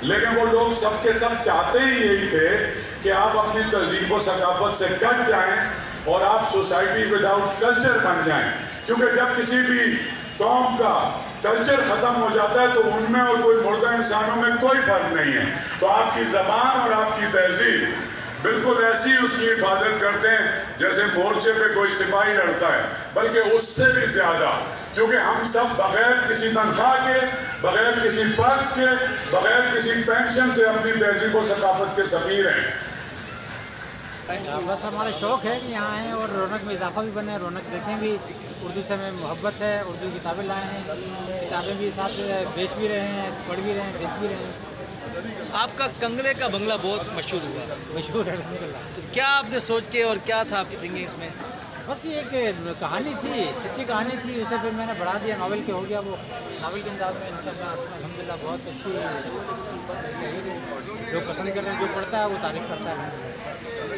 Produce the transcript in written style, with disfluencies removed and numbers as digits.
लेकिन वो लोग सब के सब चाहते ही यही थे कि आप अपनी तहजीब व सकाफत से कट जाएं और आप सोसाइटी विदाउट कल्चर बन जाएं। क्योंकि जब किसी भी कौम का कल्चर ख़त्म हो जाता है तो उनमें और कोई मुर्दा इंसानों में कोई फ़र्क नहीं है। तो आपकी ज़बान और आपकी तहजीब बिल्कुल ऐसी उसकी हिफाजत करते हैं जैसे मोर्चे पे कोई सिपाही लड़ता है, बल्कि उससे भी ज़्यादा, क्योंकि हम सब बग़ैर किसी तनख्वाह के, बग़ैर किसी पर्स के, बग़ैर किसी पेंशन से अपनी तहजीब और सकाफत के सफ़ीर हैं। बस हमारा शौक़ है कि यहाँ आएँ और रौनक में इजाफा भी बने, रौनक देखें भी। उर्दू से हमें मोहब्बत है, उर्दू किताबें लाए हैं, किताबें भी साथ बेच भी रहे हैं, पढ़ भी रहे हैं, देख भी रहे हैं। आपका कंगले का बंगला बहुत मशहूर हुआ, मशहूर है अल्हम्दुलिल्लाह। तो क्या आपने सोच के और क्या था आपकी थिंकिंग इसमें? बस ये एक कहानी थी, सच्ची कहानी थी, उसे फिर मैंने बढ़ा दिया, नावल के हो गया वो। नावल के अंदाज में इंशाल्लाह अल्हम्दुलिल्लाह बहुत अच्छी, लोग पसंद कर रहे हैं, जो पढ़ता है वो तारीफ़ करता है।